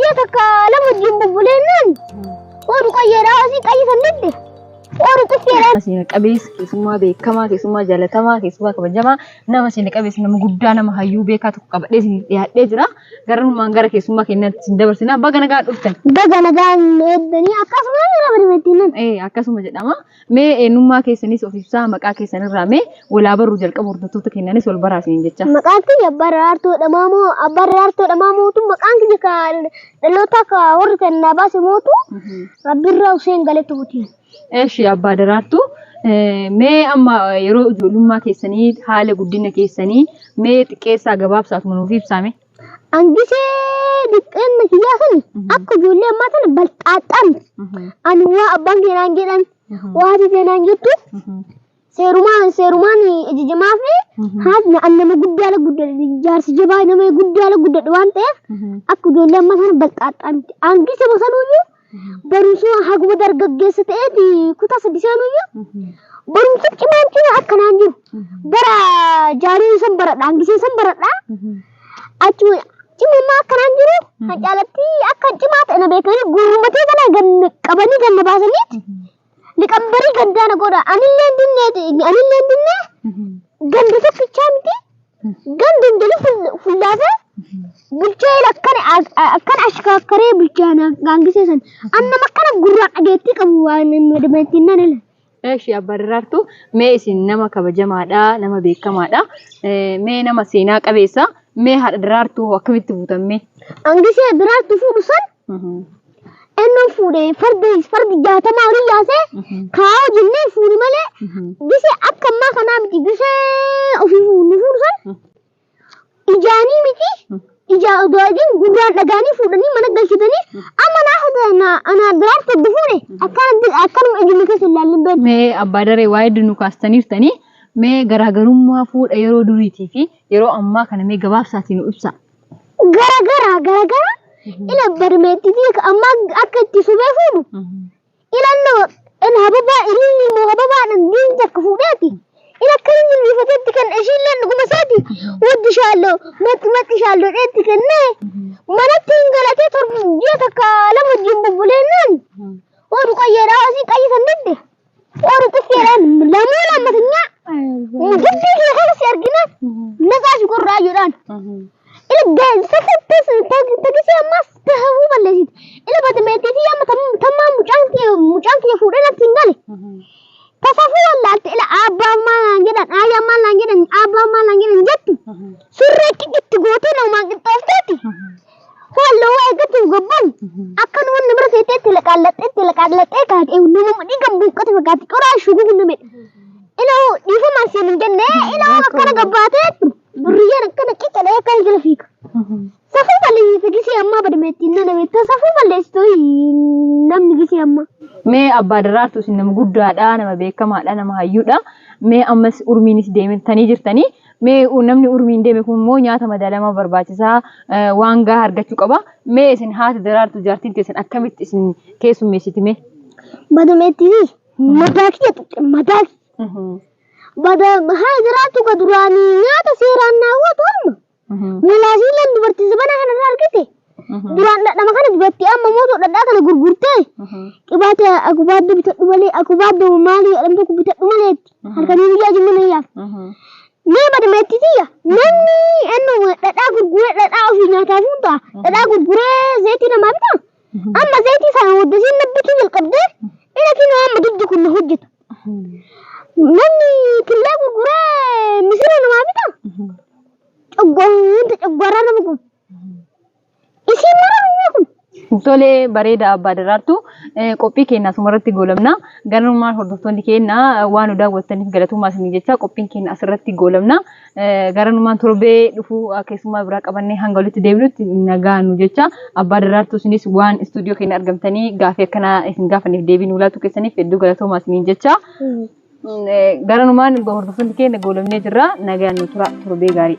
جيتك لما تجيب بولينن ورقة يراسي كأي سندة ورقة يراسي Seenaa qabeessa keessummaa beekamaa keessummaa jaalatamaa keessummaa kabajamaa nama seenaa qabeessa nama guddaa nama hayyuu beekaa tokko qabadhee isin dhiyaadhee jira. Garanumaan gara keessummaa keenyatti isin dabarsina. Baga nagaa dhuftan. baga nagaan eeddanii akkasuma nama dhibeettinan. Akkasuma jedhama. Mee eenyummaa keessanis of ibsaa maqaa keessanirraa mee walaa baruu jalqabu hordoftoota keenyanis wal baraasiniin jecha. Maqaan kiyya Abbaa Daraartuu mootu maqaan kiyya ka dhaloota ka warri kennaa baase mootu Rabbirraa Huseen Galatuuti. Eeshi Abbaa Daraartuu mee amma yeroo ijoollummaa keessanii haala guddina keessanii mee xiqqeessaa gabaabsaatu nuuf ibsame. Angisee diqqeenna kiyyaa sani akka ijoollee ammaa sana balxaaxaan ani waa abbaan keenaan jedhan waati keenaan jettu seerumaan ijjijimaa fi haadna an nama guddaa guddadha jaarsi jabaa nama guddaa guddadha waan ta'eef akka ijoollee ammaa sana balxaaxaan angisee bosanuyyuu barumsuma haguma dargaggeessa ta'eeti kutaa sadii seenuyyuu barumsa cimaan cina akkanaan jiru bara jaarii san baradha angisee san baradha achuma cimummaa akkanaan jiru hacaalatti akka cimaa ta'e na beekanii gurmatee kana qabanii ganna baasaniiti liqambarii gaddaana godha anillee dinnee ganda tokkichaa miti ganda hundanii fullaafee bulchee akkana ashkaakkaree bulchaan gaangiseesan annama akkana gurraan dhageettii qabu waan madamatiin nan ala. Eeshi Abbaa Daraartuu mee isin nama kabajamaadha nama beekamaadha mee nama seenaa qabeessa mee haadha Daraartuu akkamitti buutamme? Angisee Daraartuu fuudhu san ennoo fuudhee fardi jaatamaa olii yaasee kaa'oo jennee fuudhi malee gisee akka ammaa kanaa miti gisee ofii fuudhu san ijaanii miti. Ija doajin gurraan dhagaanii fuudhanii mana galchitanii amma ana Daraartuu fuudhe akkanuma ijuma keessa ilaalin beeku. Mee Abbaa Daree waa'ee dinu kaastaniiftanii mee garaagarummaa fuudha yeroo duriitii fi yeroo ammaa kana mee gabaabsaatiin nu ibsa. Gara ila barmeetti amma akka itti subee fuudhu ilannoo hababaa ililli moo hababaadhaan diinta akka fuudheeti. Ila kan jilbifatetti kan ishiilleen dhuguma isaati waddi shaalloo maxi shaalloo dheetti kennee manatti hin galatee ji'a takka lama wajjin bubbuleennaan oolu qayyeedhaa asii qayyisan didde oolu xiqqeedhaan lamuu lammatinyaa gidbii kee kanas argina naqaa shukurraayyuudhaan ila geensa tagisee ammas tahuu balleessiti ila batameettiitii amma tammaa mucaan kiyya fuudhee natti hin gale. Tasafu wallahi ila abbaa maalaan jedhan ayyaa maalaan jedhan abbaa maalaan jedhan jettu surree itti gootee namaan qixxoofteeti walloo waa eeggatu gobban akkan wanni bira seeteetti laqaallaxee kaatee nama dhiigan buuqqate fakkaatti qoraa shuguu hundumee ila dhiifamaan seenuu jennee ila akkana gabbaateettu durriyyaan akkana qixxalee akka jala fiika. Safuu balleessitu gisee ammaa badameettiin nana beektaa safuu balleessitu namni gisee ammaa. Mee Abbaa Daraartuu isin nama guddaadha nama beekamaadha nama hayyuudha mee ammas urmiinis deemtanii jirtanii mee namni urmiin deeme kun immoo nyaata madaalamaa barbaachisaa waan gahaa argachuu qaba mee isin haati Daraartuu jaartiin teessan akkamitti isin keessummeessiti mee? Badameettii mataa haati Daraartuu ka duraanii nyaata seeraan naawwatu amma mulaasiileen dubartii sabana kanarraa argite. Duraan dhadhama kana dubartii amma mootuu dhadhaa kana gurgurtee qibaata akubaadda bitadhu malee akubaadda maalii jedhamtu bitadhu malee halkanii guyyaa jimma nayyaaf. Mee badameettitiyya namni ennu dhadhaa gurguree dhadhaa ofii nyaataa fuuta dhadhaa gurguree zayitii namaa bita amma zayitii sana waddasiin nabbituu jalqabdee ila kinoo amma duddi kun na hojjeta. Namni killee gurguree misira namaa bita coggoraa nama kun. Isin mara kun. Tolee bareeda Abbaa Daraartuu qophii keenya asumarratti goolabna garummaan hordoftoonni keenya waan nu daawwattaniif galatoomaa isinii jecha qophiin keenya asirratti goolabna garummaan torbee dhufuu keessummaa biraa qabannee hanga walitti deebinutti nagaanu jecha Abbaa Daraartuu isinis waan istuudiyoo keenya argamtanii gaafii akkanaa isin gaafanneef deebii nu laatu keessaniif hedduu galatoomaa isinii jecha garummaan hordoftoonni keenya goolabnee jirra nagaan nu tura torbee gaarii.